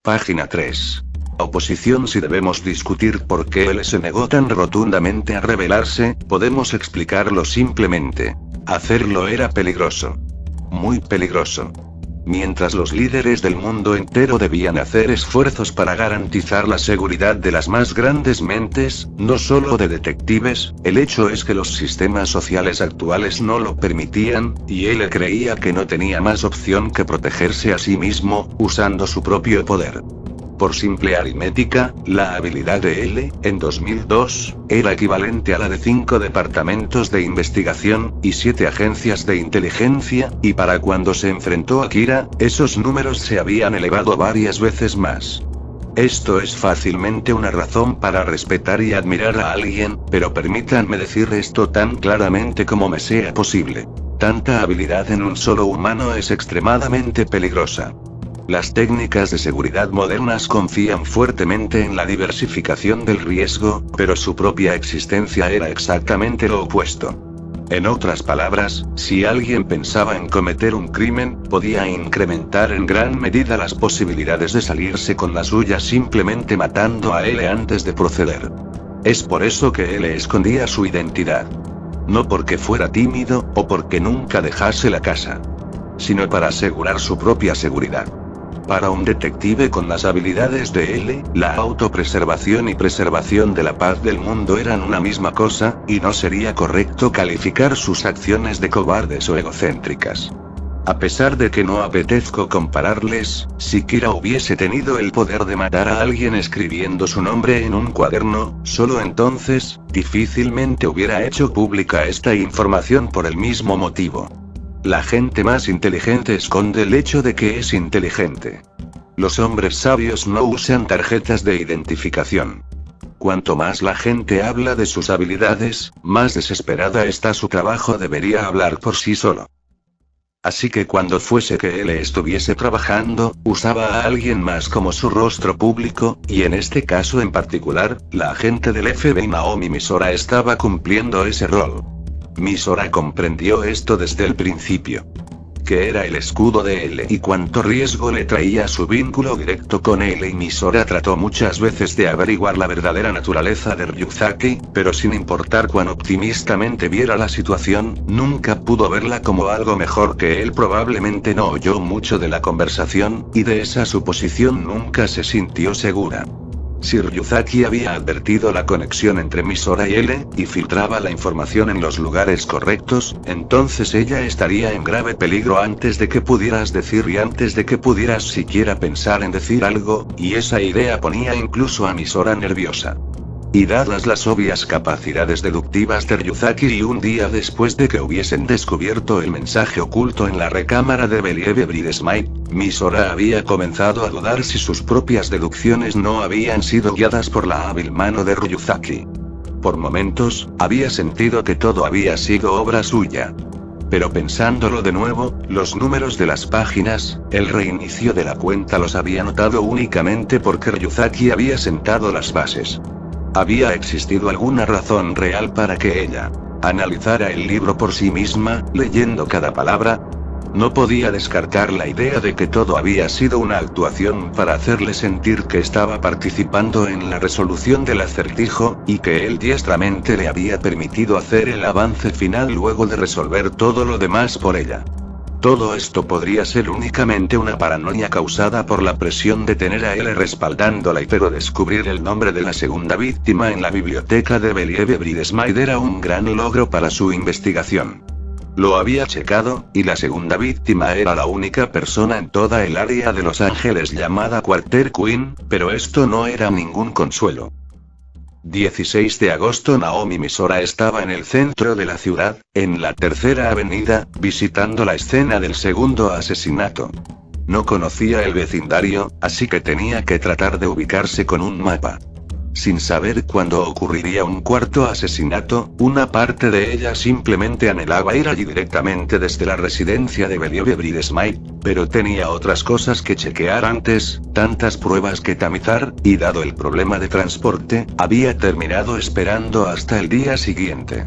Página 3. Oposición. Si debemos discutir por qué él se negó tan rotundamente a rebelarse, podemos explicarlo simplemente. Hacerlo era peligroso. Muy peligroso. Mientras los líderes del mundo entero debían hacer esfuerzos para garantizar la seguridad de las más grandes mentes, no solo de detectives, el hecho es que los sistemas sociales actuales no lo permitían, y él creía que no tenía más opción que protegerse a sí mismo, usando su propio poder. Por simple aritmética, la habilidad de L, en 2002, era equivalente a la de 5 departamentos de investigación, y 7 agencias de inteligencia, y para cuando se enfrentó a Kira, esos números se habían elevado varias veces más. Esto es fácilmente una razón para respetar y admirar a alguien, pero permítanme decir esto tan claramente como me sea posible. Tanta habilidad en un solo humano es extremadamente peligrosa. Las técnicas de seguridad modernas confían fuertemente en la diversificación del riesgo, pero su propia existencia era exactamente lo opuesto. En otras palabras, si alguien pensaba en cometer un crimen, podía incrementar en gran medida las posibilidades de salirse con la suya simplemente matando a él antes de proceder. Es por eso que él escondía su identidad. No porque fuera tímido, o porque nunca dejase la casa, sino para asegurar su propia seguridad. Para un detective con las habilidades de L, la autopreservación y preservación de la paz del mundo eran una misma cosa, y no sería correcto calificar sus acciones de cobardes o egocéntricas. A pesar de que no apetezco compararles, si Kira hubiese tenido el poder de matar a alguien escribiendo su nombre en un cuaderno, solo entonces, difícilmente hubiera hecho pública esta información por el mismo motivo. La gente más inteligente esconde el hecho de que es inteligente. Los hombres sabios no usan tarjetas de identificación. Cuanto más la gente habla de sus habilidades, más desesperada está su trabajo. Debería hablar por sí solo. Así que cuando fuese que él estuviese trabajando, usaba a alguien más como su rostro público, y en este caso en particular, la agente del FBI Naomi Misora estaba cumpliendo ese rol. Misora comprendió esto desde el principio. Que era el escudo de L y cuánto riesgo le traía su vínculo directo con L, y Misora trató muchas veces de averiguar la verdadera naturaleza de Ryuzaki, pero sin importar cuán optimistamente viera la situación, nunca pudo verla como algo mejor que él. Probablemente no oyó mucho de la conversación, y de esa suposición nunca se sintió segura. Si Ryuzaki había advertido la conexión entre Misora y L, y filtraba la información en los lugares correctos, entonces ella estaría en grave peligro antes de que pudieras decir y antes de que pudieras siquiera pensar en decir algo, y esa idea ponía incluso a Misora nerviosa. Y dadas las obvias capacidades deductivas de Ryuzaki, y un día después de que hubiesen descubierto el mensaje oculto en la recámara de Believer Bridesmaid, Misora había comenzado a dudar si sus propias deducciones no habían sido guiadas por la hábil mano de Ryuzaki. Por momentos, había sentido que todo había sido obra suya. Pero pensándolo de nuevo, los números de las páginas, el reinicio de la cuenta los había notado únicamente porque Ryuzaki había sentado las bases. ¿Había existido alguna razón real para que ella analizara el libro por sí misma, leyendo cada palabra? No podía descartar la idea de que todo había sido una actuación para hacerle sentir que estaba participando en la resolución del acertijo, y que él diestramente le había permitido hacer el avance final luego de resolver todo lo demás por ella. Todo esto podría ser únicamente una paranoia causada por la presión de tener a él respaldándola, pero descubrir el nombre de la segunda víctima en la biblioteca de Believer Bridesmaid era un gran logro para su investigación. Lo había checado, y la segunda víctima era la única persona en toda el área de Los Ángeles llamada Quarter Queen, pero esto no era ningún consuelo. 16 de agosto. Naomi Misora estaba en el centro de la ciudad, en la Tercera Avenida, visitando la escena del segundo asesinato. No conocía el vecindario, así que tenía que tratar de ubicarse con un mapa. Sin saber cuándo ocurriría un cuarto asesinato, una parte de ella simplemente anhelaba ir allí directamente desde la residencia de Believer Bridesmaid, pero tenía otras cosas que chequear antes, tantas pruebas que tamizar, y dado el problema de transporte, había terminado esperando hasta el día siguiente.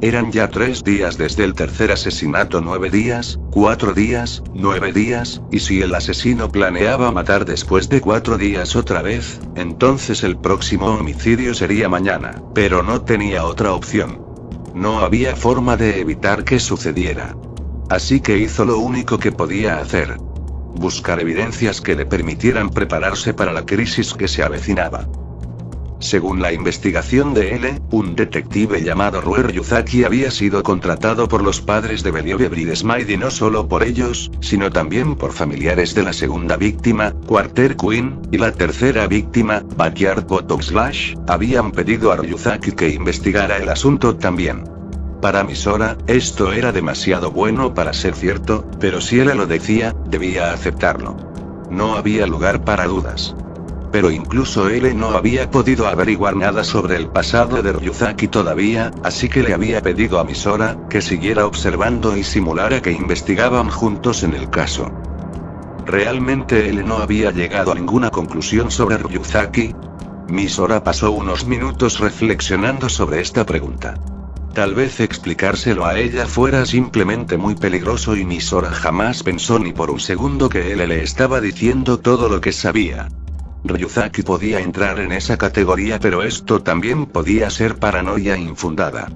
Eran ya 3 días desde el tercer asesinato, 9 días, 4 días, 9 días, y si el asesino planeaba matar después de 4 días otra vez, entonces el próximo homicidio sería mañana, pero no tenía otra opción. No había forma de evitar que sucediera. Así que hizo lo único que podía hacer: buscar evidencias que le permitieran prepararse para la crisis que se avecinaba. Según la investigación de L, un detective llamado Rue Ryuzaki había sido contratado por los padres de Believe Bridesmaid, y no solo por ellos, sino también por familiares de la segunda víctima, Quarter Queen, y la tercera víctima, Backyard Bottom Slash, habían pedido a Ryuzaki que investigara el asunto también. Para Misora, esto era demasiado bueno para ser cierto, pero si él lo decía, debía aceptarlo. No había lugar para dudas. Pero incluso él no había podido averiguar nada sobre el pasado de Ryuzaki todavía, así que le había pedido a Misora que siguiera observando y simulara que investigaban juntos en el caso. ¿Realmente él no había llegado a ninguna conclusión sobre Ryuzaki? Misora pasó unos minutos reflexionando sobre esta pregunta. Tal vez explicárselo a ella fuera simplemente muy peligroso, y Misora jamás pensó ni por un segundo que él le estaba diciendo todo lo que sabía. Ryuzaki podía entrar en esa categoría, pero esto también podía ser paranoia infundada.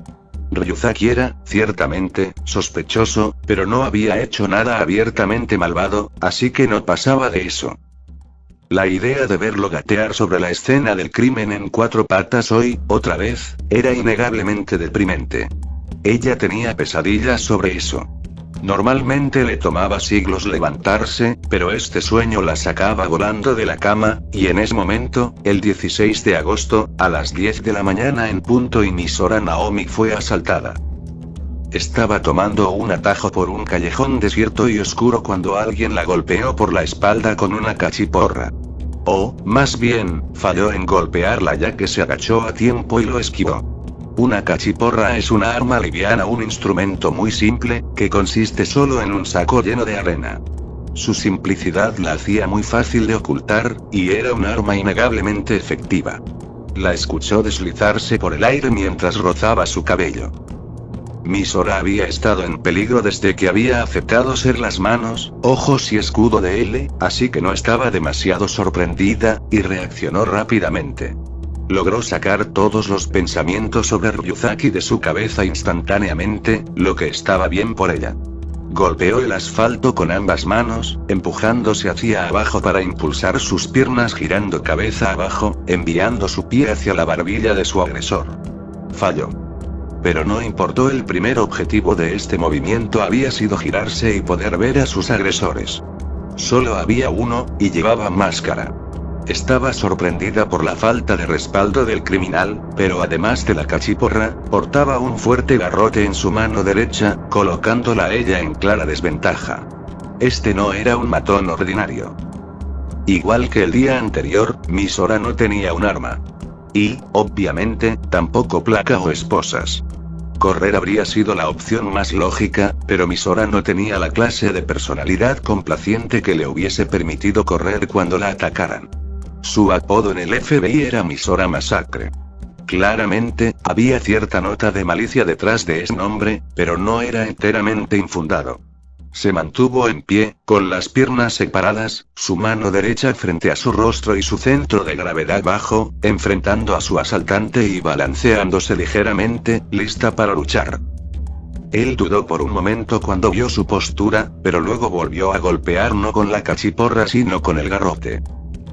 Ryuzaki era, ciertamente, sospechoso, pero no había hecho nada abiertamente malvado, así que no pasaba de eso. La idea de verlo gatear sobre la escena del crimen en 4 patas hoy, otra vez, era innegablemente deprimente. Ella tenía pesadillas sobre eso. Normalmente le tomaba siglos levantarse, pero este sueño la sacaba volando de la cama, y en ese momento, el 16 de agosto, a las 10 de la mañana en punto, y Misora Naomi fue asaltada. Estaba tomando un atajo por un callejón desierto y oscuro cuando alguien la golpeó por la espalda con una cachiporra. O, más bien, falló en golpearla ya que se agachó a tiempo y lo esquivó. Una cachiporra es una arma liviana, un instrumento muy simple, que consiste solo en un saco lleno de arena. Su simplicidad la hacía muy fácil de ocultar, y era un arma innegablemente efectiva. La escuchó deslizarse por el aire mientras rozaba su cabello. Misora había estado en peligro desde que había aceptado ser las manos, ojos y escudo de L, así que no estaba demasiado sorprendida, y reaccionó rápidamente. Logró sacar todos los pensamientos sobre Ryuzaki de su cabeza instantáneamente, lo que estaba bien por ella. Golpeó el asfalto con ambas manos, empujándose hacia abajo para impulsar sus piernas, girando cabeza abajo, enviando su pie hacia la barbilla de su agresor. Falló. Pero no importó, el primer objetivo de este movimiento había sido girarse y poder ver a sus agresores. Solo había uno, y llevaba máscara. Estaba sorprendida por la falta de respaldo del criminal, pero además de la cachiporra, portaba un fuerte garrote en su mano derecha, colocándola a ella en clara desventaja. Este no era un matón ordinario. Igual que el día anterior, Misora no tenía un arma. Y, obviamente, tampoco placa o esposas. Correr habría sido la opción más lógica, pero Misora no tenía la clase de personalidad complaciente que le hubiese permitido correr cuando la atacaran. Su apodo en el FBI era Misora Masacre. Claramente, había cierta nota de malicia detrás de ese nombre, pero no era enteramente infundado. Se mantuvo en pie, con las piernas separadas, su mano derecha frente a su rostro y su centro de gravedad bajo, enfrentando a su asaltante y balanceándose ligeramente, lista para luchar. Él dudó por un momento cuando vio su postura, pero luego volvió a golpear no con la cachiporra sino con el garrote.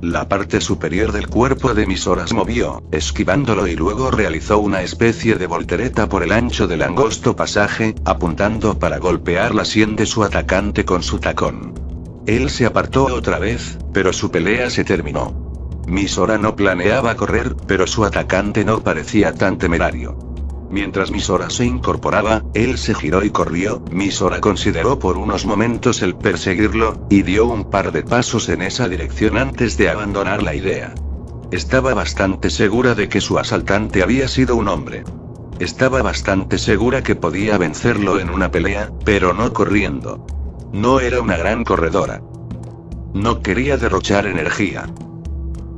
La parte superior del cuerpo de Misora se movió, esquivándolo, y luego realizó una especie de voltereta por el ancho del angosto pasaje, apuntando para golpear la sien de su atacante con su tacón. Él se apartó otra vez, pero su pelea se terminó. Misora no planeaba correr, pero su atacante no parecía tan temerario. Mientras Misora se incorporaba, él se giró y corrió. Misora consideró por unos momentos el perseguirlo, y dio un par de pasos en esa dirección antes de abandonar la idea. Estaba bastante segura de que su asaltante había sido un hombre. Estaba bastante segura que podía vencerlo en una pelea, pero no corriendo. No era una gran corredora. No quería derrochar energía.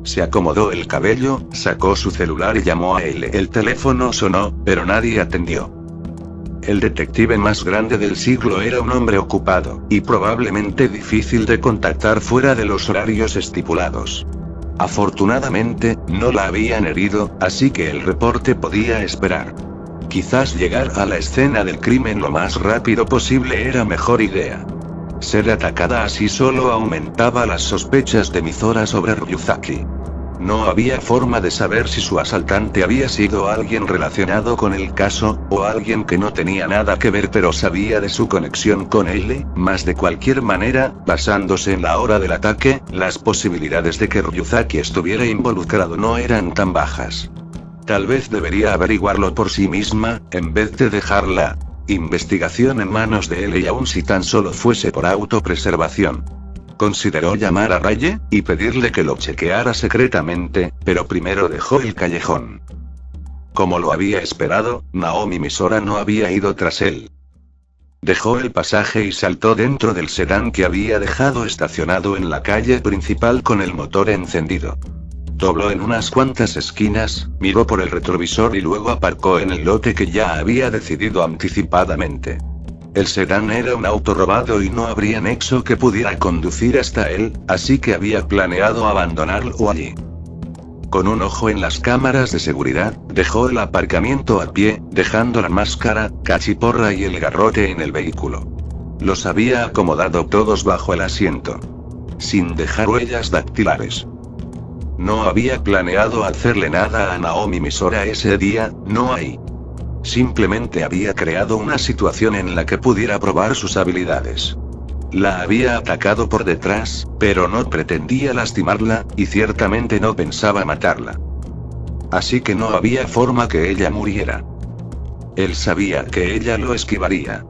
Se acomodó el cabello, sacó su celular y llamó a él. El teléfono sonó, pero nadie atendió. El detective más grande del siglo era un hombre ocupado, y probablemente difícil de contactar fuera de los horarios estipulados. Afortunadamente, no la habían herido, así que el reporte podía esperar. Quizás llegar a la escena del crimen lo más rápido posible era mejor idea. Ser atacada así solo aumentaba las sospechas de Mizora sobre Ryuzaki. No había forma de saber si su asaltante había sido alguien relacionado con el caso, o alguien que no tenía nada que ver pero sabía de su conexión con él. Mas de cualquier manera, basándose en la hora del ataque, las posibilidades de que Ryuzaki estuviera involucrado no eran tan bajas. Tal vez debería averiguarlo por sí misma, en vez de dejar la investigación en manos de él, y aun si tan solo fuese por autopreservación. Consideró llamar a Raye, y pedirle que lo chequeara secretamente, pero primero dejó el callejón. Como lo había esperado, Naomi Mizora no había ido tras él. Dejó el pasaje y saltó dentro del sedán que había dejado estacionado en la calle principal con el motor encendido. Dobló en unas cuantas esquinas, miró por el retrovisor y luego aparcó en el lote que ya había decidido anticipadamente. El sedán era un auto robado y no habría nexo que pudiera conducir hasta él, así que había planeado abandonarlo allí. Con un ojo en las cámaras de seguridad, dejó el aparcamiento a pie, dejando la máscara, cachiporra y el garrote en el vehículo. Los había acomodado todos bajo el asiento, sin dejar huellas dactilares. No había planeado hacerle nada a Naomi Mizora ese día, no hay. Simplemente había creado una situación en la que pudiera probar sus habilidades. La había atacado por detrás, pero no pretendía lastimarla, y ciertamente no pensaba matarla. Así que no había forma que ella muriera. Él sabía que ella lo esquivaría.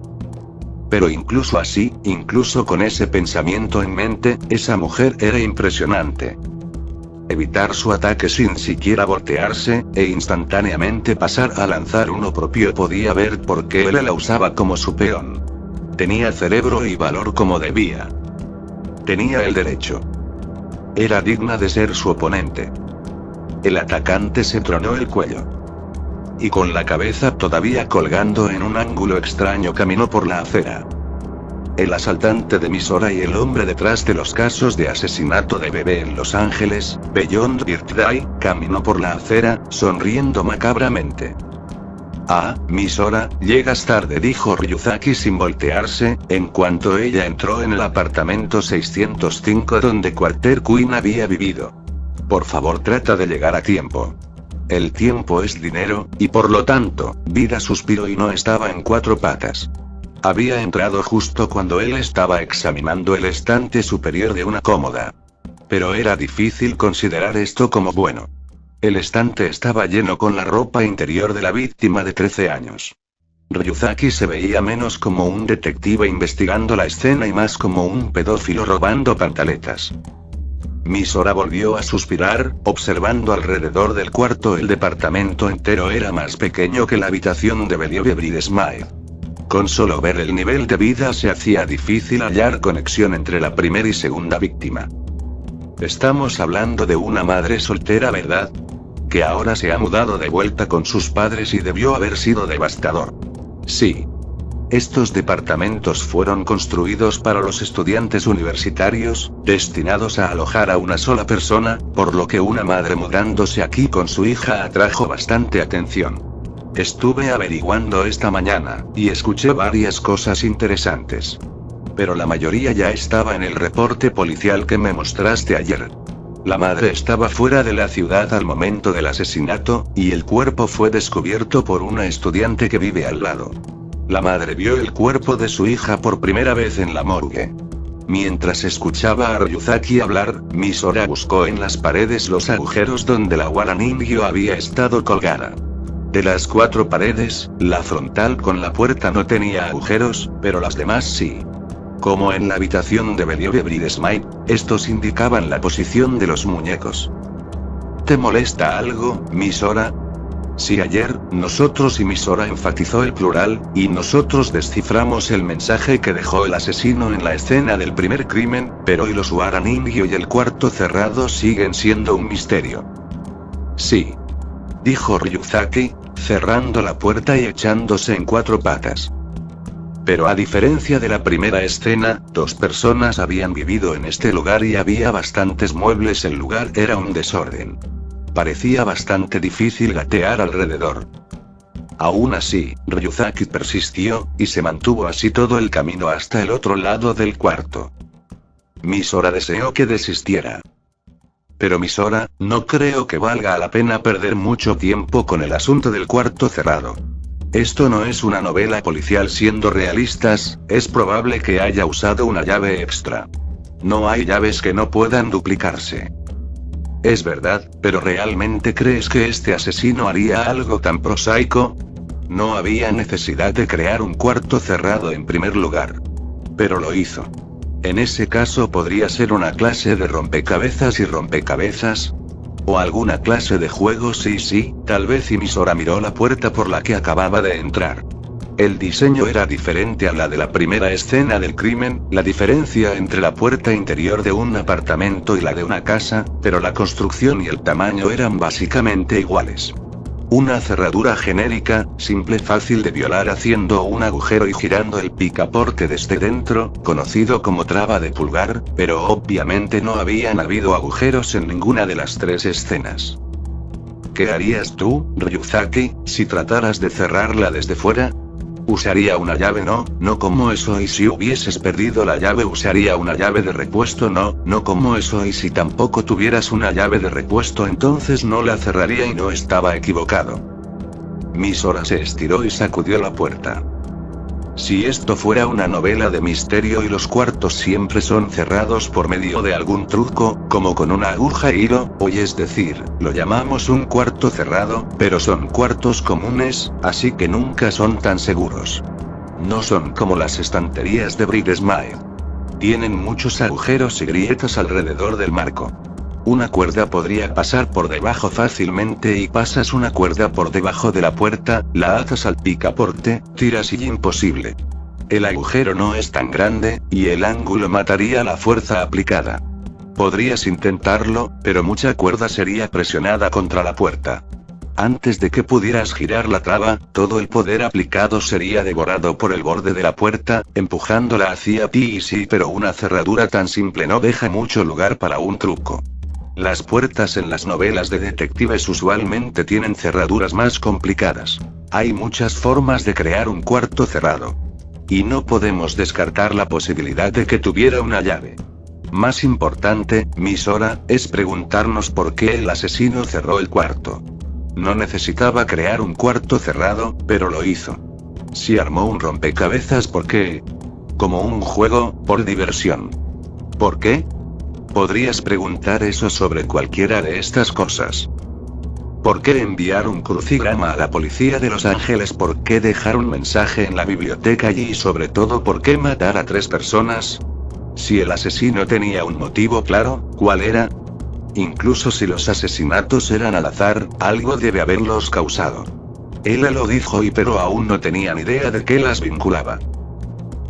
Pero incluso así, incluso con ese pensamiento en mente, esa mujer era impresionante. Evitar su ataque sin siquiera voltearse, e instantáneamente pasar a lanzar uno propio. Podía ver por qué él la usaba como su peón. Tenía cerebro y valor como debía. Tenía el derecho. Era digna de ser su oponente. El atacante se tronó el cuello. Y con la cabeza todavía colgando en un ángulo extraño caminó por la acera. El asaltante de Mizora y el hombre detrás de los casos de asesinato de bebé en Los Ángeles, Beyond Birthday, caminó por la acera, sonriendo macabramente. Ah, Mizora, llegas tarde, dijo Ryuzaki sin voltearse, en cuanto ella entró en el apartamento 605 donde Quarter Queen había vivido. Por favor, trata de llegar a tiempo. El tiempo es dinero, y por lo tanto, vida, suspiró y no estaba en cuatro patas. Había entrado justo cuando él estaba examinando el estante superior de una cómoda. Pero era difícil considerar esto como bueno. El estante estaba lleno con la ropa interior de la víctima de 13 años. Ryuzaki se veía menos como un detective investigando la escena y más como un pedófilo robando pantaletas. Mizora volvió a suspirar, observando alrededor del cuarto. El departamento entero era más pequeño que la habitación de Bellevue Smile. Con solo ver el nivel de vida se hacía difícil hallar conexión entre la primera y segunda víctima. Estamos hablando de una madre soltera, ¿verdad? Que ahora se ha mudado de vuelta con sus padres y debió haber sido devastador. Sí. Estos departamentos fueron construidos para los estudiantes universitarios, destinados a alojar a una sola persona, por lo que una madre mudándose aquí con su hija atrajo bastante atención. Estuve averiguando esta mañana, y escuché varias cosas interesantes. Pero la mayoría ya estaba en el reporte policial que me mostraste ayer. La madre estaba fuera de la ciudad al momento del asesinato, y el cuerpo fue descubierto por una estudiante que vive al lado. La madre vio el cuerpo de su hija por primera vez en la morgue. Mientras escuchaba a Ryuzaki hablar, Mizora buscó en las paredes los agujeros donde la Wara Ningyo había estado colgada. De las 4 paredes, la frontal con la puerta no tenía agujeros, pero las demás sí. Como en la habitación de Bellevue Smile, estos indicaban la posición de los muñecos. ¿Te molesta algo, Mizora? Si ayer, nosotros, y Mizora enfatizó el plural, y nosotros desciframos el mensaje que dejó el asesino en la escena del primer crimen, pero hoy los Wara Ningyo y el cuarto cerrado siguen siendo un misterio. Sí. Dijo Ryuzaki, cerrando la puerta y echándose en 4 patas. Pero a diferencia de la primera escena, 2 personas habían vivido en este lugar y había bastantes muebles. El lugar era un desorden. Parecía bastante difícil gatear alrededor. Aún así, Ryuzaki persistió, y se mantuvo así todo el camino hasta el otro lado del cuarto. Misora deseó que desistiera. Pero Misora, no creo que valga la pena perder mucho tiempo con el asunto del cuarto cerrado. Esto no es una novela policial. Siendo realistas, es probable que haya usado una llave extra. No hay llaves que no puedan duplicarse. Es verdad, pero ¿realmente crees que este asesino haría algo tan prosaico? No había necesidad de crear un cuarto cerrado en primer lugar. Pero lo hizo. En ese caso podría ser una clase de rompecabezas y rompecabezas. O alguna clase de juego. Sí, tal vez. Y Misora miró la puerta por la que acababa de entrar. El diseño era diferente a la de la primera escena del crimen, la diferencia entre la puerta interior de un apartamento y la de una casa, pero la construcción y el tamaño eran básicamente iguales. Una cerradura genérica, simple, fácil de violar haciendo un agujero y girando el picaporte desde dentro, conocido como traba de pulgar, pero obviamente no habían habido agujeros en ninguna de las 3 escenas. ¿Qué harías tú, Ryuzaki, si trataras de cerrarla desde fuera? Usaría una llave. No como eso. Y si hubieses perdido la llave, usaría una llave de repuesto. No como eso. Y si tampoco tuvieras una llave de repuesto, entonces no la cerraría. Y no estaba equivocado. Misora se estiró y sacudió la puerta. Si esto fuera una novela de misterio y los cuartos siempre son cerrados por medio de algún truco, como con una aguja y hilo, es decir, lo llamamos un cuarto cerrado, pero son cuartos comunes, así que nunca son tan seguros. No son como las estanterías de Brigesmire. Tienen muchos agujeros y grietas alrededor del marco. Una cuerda podría pasar por debajo fácilmente y pasas una cuerda por debajo de la puerta, la atas al picaporte, tiras y imposible. El agujero no es tan grande, y el ángulo mataría la fuerza aplicada. Podrías intentarlo, pero mucha cuerda sería presionada contra la puerta. Antes de que pudieras girar la traba, todo el poder aplicado sería devorado por el borde de la puerta, empujándola hacia ti. Y sí, pero una cerradura tan simple no deja mucho lugar para un truco. Las puertas en las novelas de detectives usualmente tienen cerraduras más complicadas. Hay muchas formas de crear un cuarto cerrado. Y no podemos descartar la posibilidad de que tuviera una llave. Más importante, Misora, es preguntarnos por qué el asesino cerró el cuarto. No necesitaba crear un cuarto cerrado, pero lo hizo. Si armó un rompecabezas, ¿por qué? Como un juego, por diversión. ¿Por qué? Podrías preguntar eso sobre cualquiera de estas cosas. ¿Por qué enviar un crucigrama a la policía de Los Ángeles? ¿Por qué dejar un mensaje en la biblioteca y sobre todo por qué matar a 3 personas? Si el asesino tenía un motivo claro, ¿cuál era? Incluso si los asesinatos eran al azar, algo debe haberlos causado. Ella lo dijo pero aún no tenía ni idea de qué las vinculaba.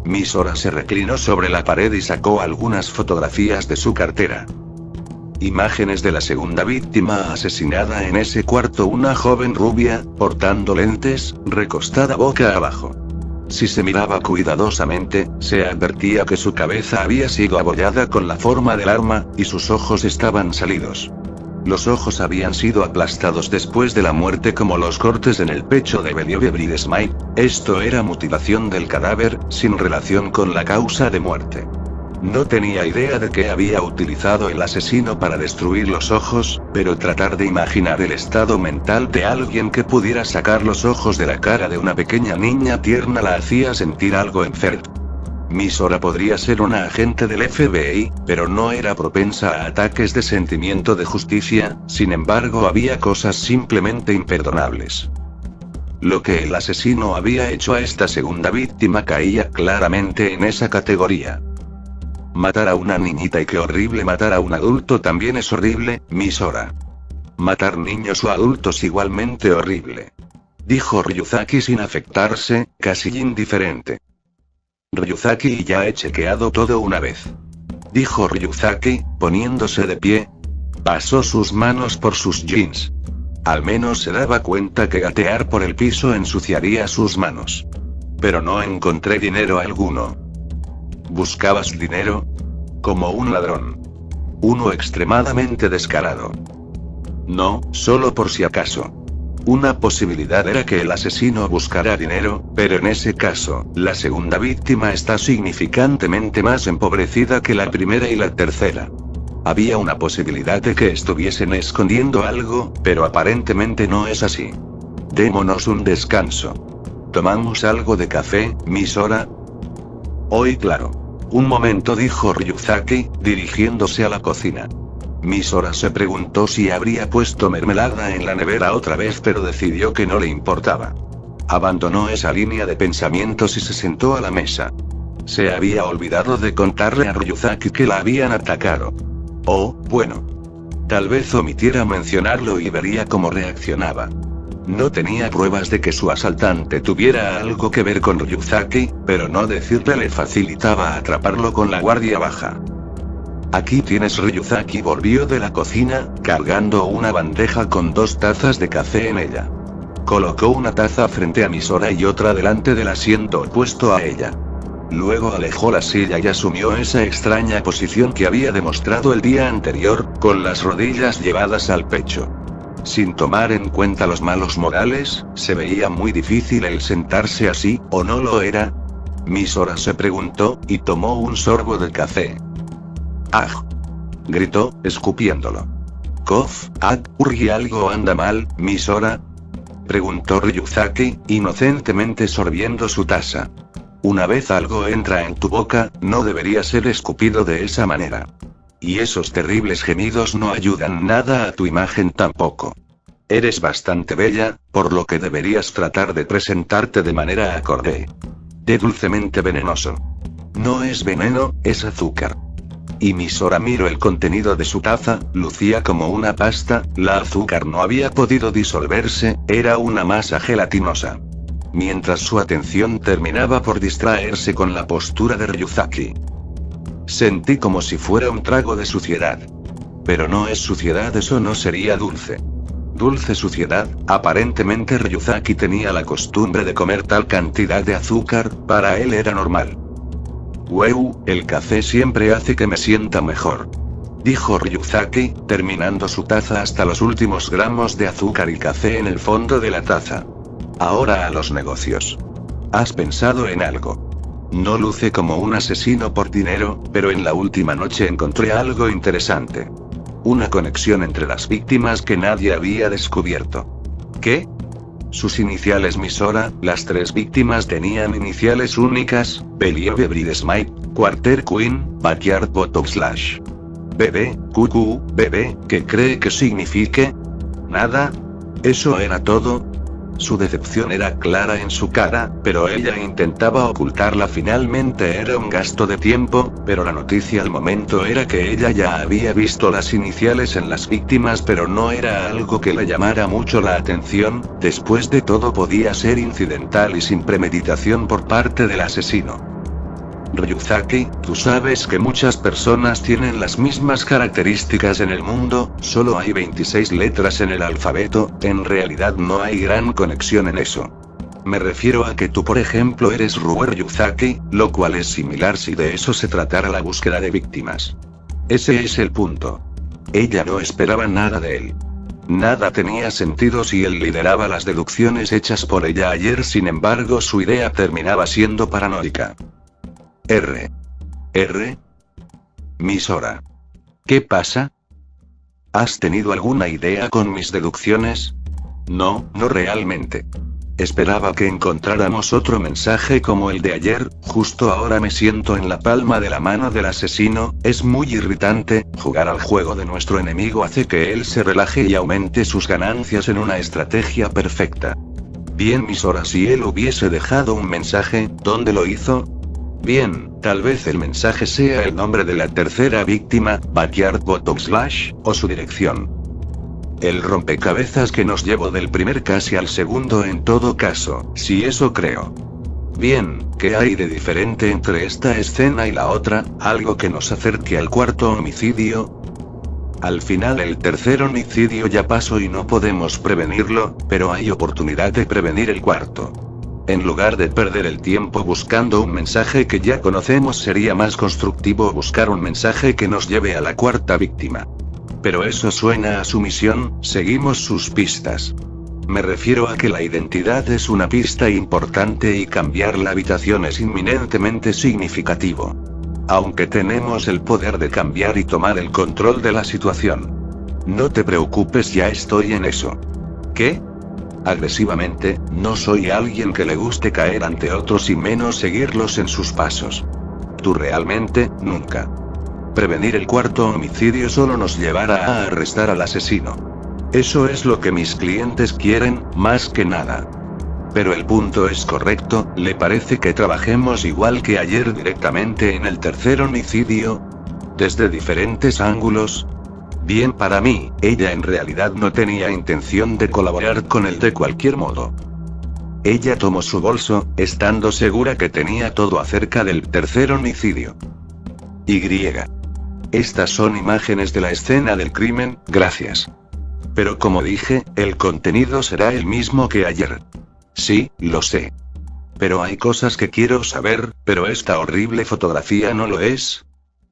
Misora se reclinó sobre la pared y sacó algunas fotografías de su cartera. Imágenes de la segunda víctima asesinada en ese cuarto, una joven rubia, portando lentes, recostada boca abajo. Si se miraba cuidadosamente, se advertía que su cabeza había sido abollada con la forma del arma, y sus ojos estaban salidos. Los ojos habían sido aplastados después de la muerte, como los cortes en el pecho de Believe Brigesmire. Esto era mutilación del cadáver, sin relación con la causa de muerte. No tenía idea de qué había utilizado el asesino para destruir los ojos, pero tratar de imaginar el estado mental de alguien que pudiera sacar los ojos de la cara de una pequeña niña tierna la hacía sentir algo enfermo. Misora podría ser una agente del FBI, pero no era propensa a ataques de sentimiento de justicia. Sin embargo, había cosas simplemente imperdonables. Lo que el asesino había hecho a esta segunda víctima caía claramente en esa categoría. Matar a una niñita, y qué horrible. Matar a un adulto también es horrible, Misora. Matar niños o adultos igualmente horrible. Dijo Ryuzaki sin afectarse, casi indiferente. Ryuzaki, ya he chequeado todo una vez. Dijo Ryuzaki, poniéndose de pie. Pasó sus manos por sus jeans. Al menos se daba cuenta que gatear por el piso ensuciaría sus manos. Pero no encontré dinero alguno. ¿Buscabas dinero? Como un ladrón. Uno extremadamente descarado. No, solo por si acaso. Una posibilidad era que el asesino buscara dinero, pero en ese caso, la segunda víctima está significantemente más empobrecida que la primera y la tercera. Había una posibilidad de que estuviesen escondiendo algo, pero aparentemente no es así. Démonos un descanso. ¿Tomamos algo de café, Miss Hora? Hoy claro. Un momento, dijo Ryuzaki, dirigiéndose a la cocina. Miss Hora se preguntó si habría puesto mermelada en la nevera otra vez, pero decidió que no le importaba. Abandonó esa línea de pensamientos y se sentó a la mesa. Se había olvidado de contarle a Ryuzaki que la habían atacado. Oh, bueno. Tal vez omitiera mencionarlo y vería cómo reaccionaba. No tenía pruebas de que su asaltante tuviera algo que ver con Ryuzaki, pero no decirle le facilitaba atraparlo con la guardia baja. Aquí tienes. Ryuzaki volvió de la cocina, cargando una bandeja con 2 tazas de café en ella. Colocó una taza frente a Miss Hora y otra delante del asiento opuesto a ella. Luego alejó la silla y asumió esa extraña posición que había demostrado el día anterior, con las rodillas llevadas al pecho. Sin tomar en cuenta los malos modales, se veía muy difícil el sentarse así, ¿o no lo era? Miss Hora se preguntó, y tomó un sorbo del café. ¡Ah! Gritó, escupiéndolo. Kof, Urgi, ¿algo anda mal, Miss Hora? Preguntó Ryuzaki, inocentemente sorbiendo su taza. Una vez algo entra en tu boca, no debería ser escupido de esa manera. Y esos terribles gemidos no ayudan nada a tu imagen tampoco. Eres bastante bella, por lo que deberías tratar de presentarte de manera acorde. De dulcemente venenoso. No es veneno, es azúcar. Y Miss Hora miró el contenido de su taza, lucía como una pasta, la azúcar no había podido disolverse, era una masa gelatinosa. Mientras su atención terminaba por distraerse con la postura de Ryuzaki. Sentí como si fuera un trago de suciedad. Pero no es suciedad, eso no sería dulce. Dulce suciedad, aparentemente Ryuzaki tenía la costumbre de comer tal cantidad de azúcar, para él era normal. Wow, el café siempre hace que me sienta mejor. Dijo Ryuzaki, terminando su taza hasta los últimos gramos de azúcar y café en el fondo de la taza. Ahora a los negocios. ¿Has pensado en algo? No luce como un asesino por dinero, pero en la última noche encontré algo interesante. Una conexión entre las víctimas que nadie había descubierto. ¿Qué? Sus iniciales, Miss Hora. Las 3 víctimas tenían iniciales únicas: Believe Bridesmaid, Quarter Queen, Backyard Bottom Slash. Bebé, cucú, bebé, ¿qué cree que signifique? Nada. ¿Eso era todo? Su decepción era clara en su cara, pero ella intentaba ocultarla. Finalmente era un gasto de tiempo, pero la noticia al momento era que ella ya había visto las iniciales en las víctimas, pero no era algo que le llamara mucho la atención. Después de todo podía ser incidental y sin premeditación por parte del asesino. Ryuzaki, tú sabes que muchas personas tienen las mismas características en el mundo, solo hay 26 letras en el alfabeto, en realidad no hay gran conexión en eso. Me refiero a que tú por ejemplo eres Rue Ryuzaki, lo cual es similar si de eso se tratara la búsqueda de víctimas. Ese es el punto. Ella no esperaba nada de él. Nada tenía sentido si él lideraba las deducciones hechas por ella ayer, sin embargo su idea terminaba siendo paranoica. Miss Hora. ¿Qué pasa? ¿Has tenido alguna idea con mis deducciones? No, no realmente. Esperaba que encontráramos otro mensaje como el de ayer. Justo ahora me siento en la palma de la mano del asesino. Es muy irritante. Jugar al juego de nuestro enemigo hace que él se relaje y aumente sus ganancias en una estrategia perfecta. Bien, Miss Hora, si él hubiese dejado un mensaje, ¿dónde lo hizo? Bien, tal vez el mensaje sea el nombre de la tercera víctima, Backyard Bottom Slash, o su dirección. El rompecabezas que nos llevó del primer casi al segundo en todo caso, si eso creo. Bien, ¿qué hay de diferente entre esta escena y la otra? ¿Algo que nos acerque al cuarto homicidio? Al final el tercer homicidio ya pasó y no podemos prevenirlo, pero hay oportunidad de prevenir el cuarto. En lugar de perder el tiempo buscando un mensaje que ya conocemos, sería más constructivo buscar un mensaje que nos lleve a la cuarta víctima. Pero eso suena a sumisión, seguimos sus pistas. Me refiero a que la identidad es una pista importante y cambiar la habitación es inminentemente significativo. Aunque tenemos el poder de cambiar y tomar el control de la situación. No te preocupes, ya estoy en eso. ¿Qué? Agresivamente, no soy alguien que le guste caer ante otros y menos seguirlos en sus pasos. Tú realmente, nunca. Prevenir el cuarto homicidio solo nos llevará a arrestar al asesino. Eso es lo que mis clientes quieren, más que nada. Pero el punto es correcto, ¿le parece que trabajemos igual que ayer directamente en el tercer homicidio? ¿Desde diferentes ángulos? Bien, para mí, ella en realidad no tenía intención de colaborar con él de cualquier modo. Ella tomó su bolso, estando segura que tenía todo acerca del tercer homicidio. Y. Estas son imágenes de la escena del crimen, gracias. Pero como dije, el contenido será el mismo que ayer. Sí, lo sé. Pero hay cosas que quiero saber, pero esta horrible fotografía no lo es.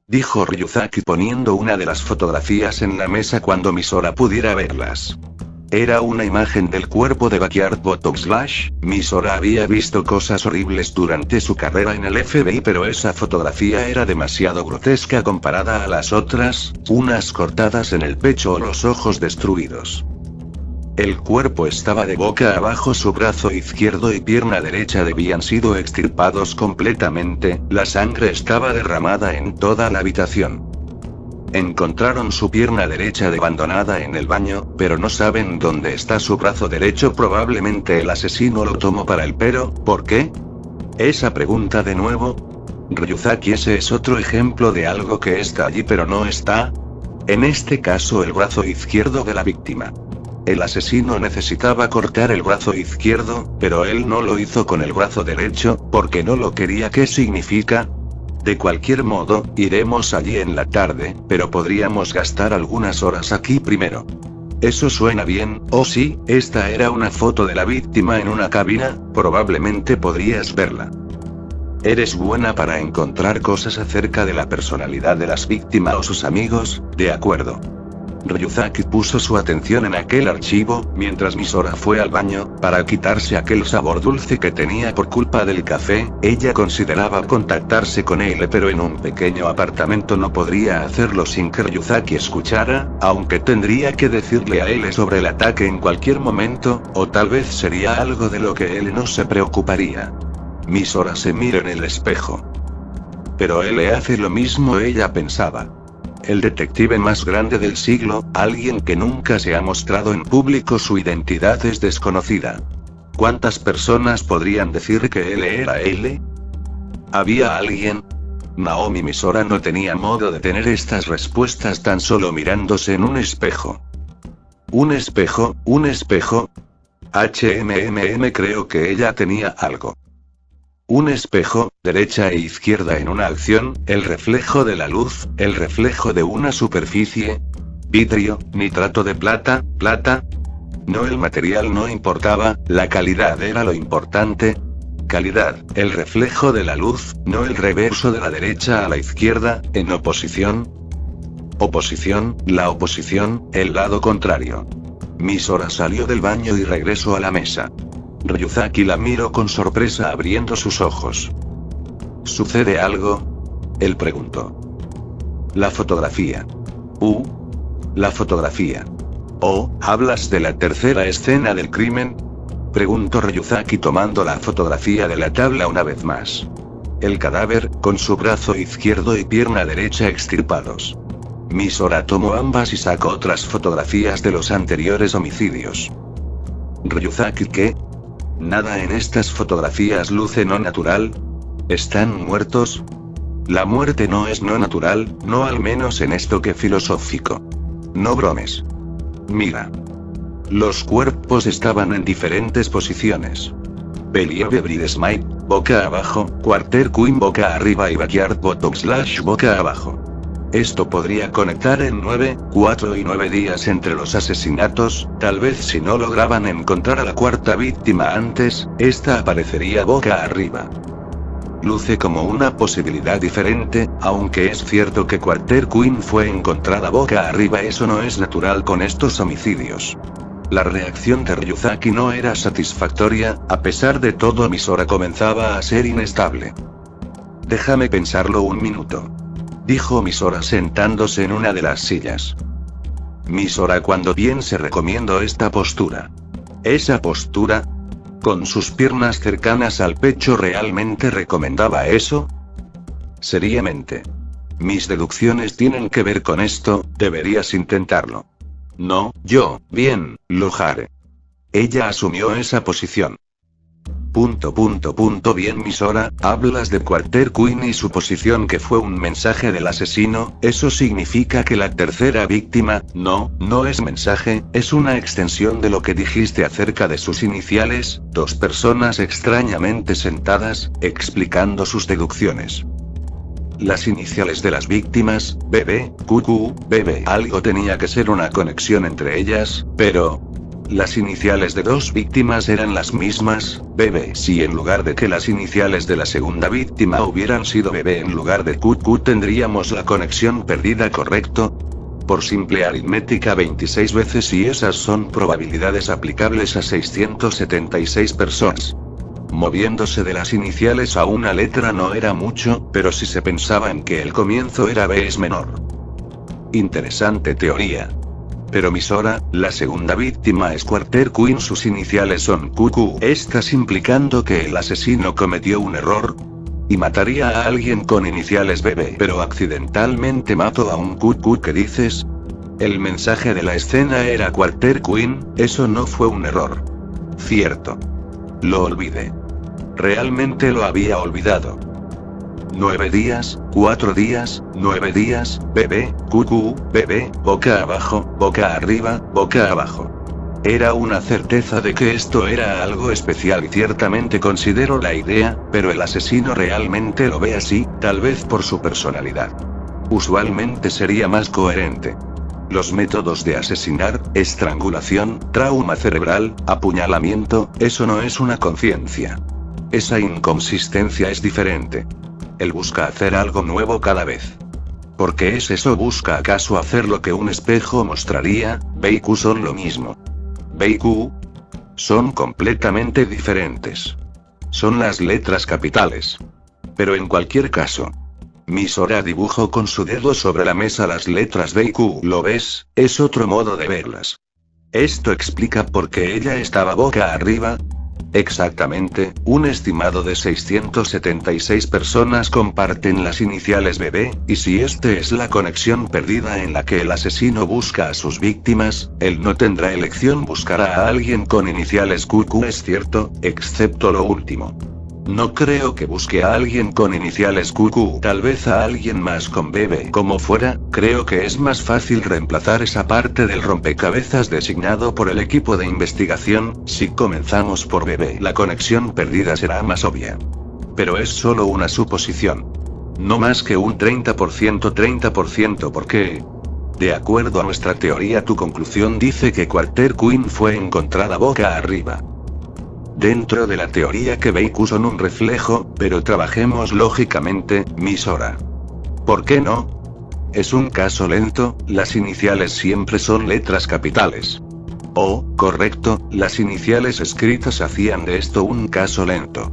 Dijo Ryuzaki poniendo una de las fotografías en la mesa cuando Misora pudiera verlas. Era una imagen del cuerpo de Backyard Bottom Slash. Misora había visto cosas horribles durante su carrera en el FBI, pero esa fotografía era demasiado grotesca comparada a las otras, unas cortadas en el pecho o los ojos destruidos. El cuerpo estaba de boca abajo, su brazo izquierdo y pierna derecha habían sido extirpados completamente, la sangre estaba derramada en toda la habitación. Encontraron su pierna derecha abandonada en el baño, pero no saben dónde está su brazo derecho. Probablemente el asesino lo tomó para él, pero ¿por qué? Esa pregunta de nuevo. Ryuzaki, ese es otro ejemplo de algo que está allí pero no está. En este caso, el brazo izquierdo de la víctima. El asesino necesitaba cortar el brazo izquierdo, pero él no lo hizo con el brazo derecho, porque no lo quería. ¿Qué significa? De cualquier modo, iremos allí en la tarde, pero podríamos gastar algunas horas aquí primero. Eso suena bien. Oh sí, esta era una foto de la víctima en una cabina, probablemente podrías verla. Eres buena para encontrar cosas acerca de la personalidad de las víctimas o sus amigos, de acuerdo. Ryuzaki puso su atención en aquel archivo, mientras Misora fue al baño, para quitarse aquel sabor dulce que tenía por culpa del café. Ella consideraba contactarse con él, pero en un pequeño apartamento no podría hacerlo sin que Ryuzaki escuchara, aunque tendría que decirle a él sobre el ataque en cualquier momento, o tal vez sería algo de lo que él no se preocuparía. Misora se mira en el espejo. Pero él le hace lo mismo, ella pensaba. El detective más grande del siglo, alguien que nunca se ha mostrado en público, su identidad es desconocida. ¿Cuántas personas podrían decir que él era él? ¿Había alguien? Naomi Misora no tenía modo de tener estas respuestas tan solo mirándose en un espejo. ¿Un espejo? ¿Un espejo? Creo que ella tenía algo. Un espejo, derecha e izquierda en una acción, el reflejo de la luz, el reflejo de una superficie. Vidrio, nitrato de plata, plata. No, el material no importaba, la calidad era lo importante. Calidad, el reflejo de la luz, no el reverso de la derecha a la izquierda, en oposición. Oposición, la oposición, el lado contrario. Misora salió del baño y regresó a la mesa. Ryuzaki la miró con sorpresa abriendo sus ojos. ¿Sucede algo? Él preguntó. La fotografía. La fotografía. Oh, ¿hablas de la tercera escena del crimen? Preguntó Ryuzaki tomando la fotografía de la tabla una vez más. El cadáver, con su brazo izquierdo y pierna derecha extirpados. Misora tomó ambas y sacó otras fotografías de los anteriores homicidios. Ryuzaki, ¿qué? Nada en estas fotografías luce no natural. ¿Están muertos? La muerte no es no natural, no al menos en esto que filosófico. No bromes. Mira. Los cuerpos estaban en diferentes posiciones. Believe Bridesmaid, boca abajo, Quarter Queen boca arriba y Backyard Bottom Slash boca abajo. Esto podría conectar en 9, 4 y 9 días entre los asesinatos, tal vez si no lograban encontrar a la cuarta víctima antes, esta aparecería boca arriba. Luce como una posibilidad diferente, aunque es cierto que Quarter Queen fue encontrada boca arriba, eso no es natural con estos homicidios. La reacción de Ryuzaki no era satisfactoria, a pesar de todo mi Sora comenzaba a ser inestable. Déjame pensarlo un minuto, dijo mi Sora sentándose en una de las sillas. Mi Sora, cuando piense recomiendo esta postura. ¿Esa postura? Con sus piernas cercanas al pecho, ¿realmente recomendaba eso? Seriamente. Mis deducciones tienen que ver con esto, deberías intentarlo. No, yo, bien, lo haré. Ella asumió esa posición. Bien, mi Sora, hablas de Quarter Queen y su posición que fue un mensaje del asesino, eso significa que la tercera víctima, no es mensaje, es una extensión de lo que dijiste acerca de sus iniciales, dos personas extrañamente sentadas, explicando sus deducciones. Las iniciales de las víctimas, BB, QQ, BB, algo tenía que ser una conexión entre ellas, pero... Las iniciales de dos víctimas eran las mismas, BB. Si en lugar de que las iniciales de la segunda víctima hubieran sido BB en lugar de QQ, tendríamos la conexión perdida, ¿correcto? Por simple aritmética 26 veces, y esas son probabilidades aplicables a 676 personas. Moviéndose de las iniciales a una letra no era mucho, pero si se pensaba en que el comienzo era B es menor. Interesante teoría. Pero mi Sora, la segunda víctima es Quarter Queen, sus iniciales son QQ. ¿Estás implicando que el asesino cometió un error? ¿Y mataría a alguien con iniciales BB pero accidentalmente mató a un QQ? ¿Qué dices? El mensaje de la escena era Quarter Queen, eso no fue un error. Cierto. Lo olvidé. Realmente lo había olvidado. 9 días, 4 días, 9 días, BB, QQ, BB, boca abajo, boca arriba, boca abajo. Era una certeza de que esto era algo especial y ciertamente considero la idea, pero el asesino realmente lo ve así, tal vez por su personalidad. Usualmente sería más coherente. Los métodos de asesinar, estrangulación, trauma cerebral, apuñalamiento, eso no es una conciencia. Esa inconsistencia es diferente. Él busca hacer algo nuevo cada vez. ¿Por qué es eso? ¿Busca acaso hacer lo que un espejo mostraría? B y Q son lo mismo. B y Q son completamente diferentes. Son las letras capitales. Pero en cualquier caso, mi Sora dibujó con su dedo sobre la mesa las letras B y Q. ¿Lo ves? Es otro modo de verlas. Esto explica por qué ella estaba boca arriba. Exactamente, un estimado de 676 personas comparten las iniciales BB, y si este es la conexión perdida en la que el asesino busca a sus víctimas, él no tendrá elección, buscará a alguien con iniciales QQ, es cierto, excepto lo último. No creo que busque a alguien con iniciales QQ, tal vez a alguien más con BB. Como fuera, creo que es más fácil reemplazar esa parte del rompecabezas designado por el equipo de investigación. Si comenzamos por BB, la conexión perdida será más obvia. Pero es solo una suposición. No más que un 30% porque... De acuerdo a nuestra teoría, tu conclusión dice que Quarter Queen fue encontrada boca arriba. Dentro de la teoría que B y Q son un reflejo, pero trabajemos lógicamente, mi Sora. ¿Por qué no? Es un caso lento, las iniciales siempre son letras capitales. Oh, correcto, las iniciales escritas hacían de esto un caso lento.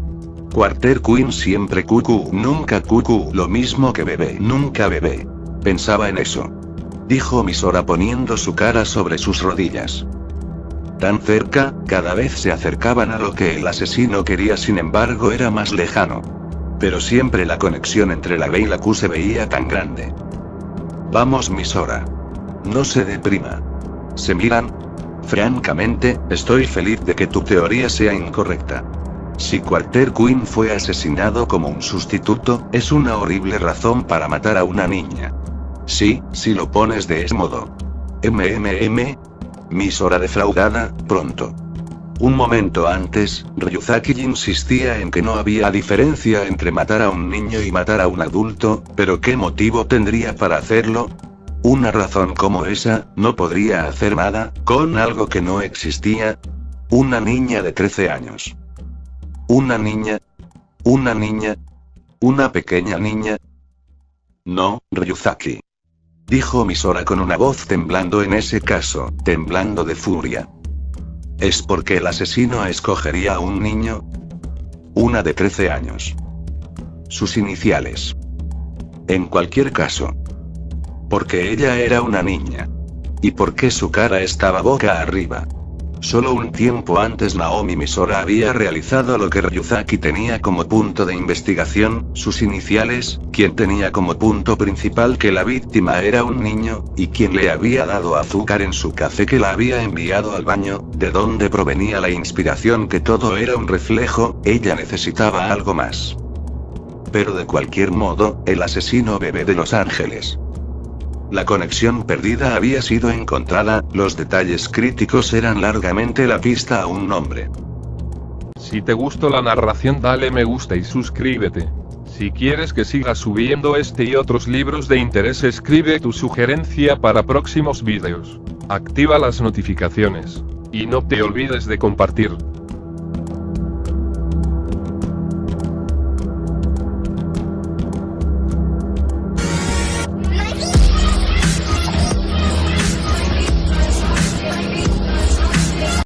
Quarter Queen siempre QQ, nunca QQ, lo mismo que BB, nunca BB. Pensaba en eso. Dijo mi Sora poniendo su cara sobre sus rodillas. Tan cerca, cada vez se acercaban a lo que el asesino quería, sin embargo era más lejano. Pero siempre la conexión entre la B y la Q se veía tan grande. Vamos, mi Sora. No se deprima. ¿Se miran? Francamente, estoy feliz de que tu teoría sea incorrecta. Si Quarter Queen fue asesinado como un sustituto, es una horrible razón para matar a una niña. Sí, si lo pones de ese modo. Mi Sora defraudada, pronto. Un momento antes, Ryuzaki insistía en que no había diferencia entre matar a un niño y matar a un adulto, pero ¿qué motivo tendría para hacerlo? Una razón como esa, no podría hacer nada, con algo que no existía. Una niña de 13 años. Una niña. Una niña. Una pequeña niña. No, Ryuzaki. Dijo Misora con una voz temblando en ese caso, temblando de furia. ¿Es porque el asesino escogería a un niño? Una de 13 años. Sus iniciales. En cualquier caso. Porque ella era una niña. ¿Y por qué su cara estaba boca arriba? Solo un tiempo antes Naomi Misora había realizado lo que Ryuzaki tenía como punto de investigación, sus iniciales, quien tenía como punto principal que la víctima era un niño, y quien le había dado azúcar en su café que la había enviado al baño, de dónde provenía la inspiración que todo era un reflejo, ella necesitaba algo más. Pero de cualquier modo, el asesino bebé de Los Ángeles. La conexión perdida había sido encontrada, los detalles críticos eran largamente la pista a un nombre. Si te gustó la narración dale me gusta y suscríbete. Si quieres que siga subiendo este y otros libros de interés escribe tu sugerencia para próximos vídeos. Activa las notificaciones. Y no te olvides de compartir.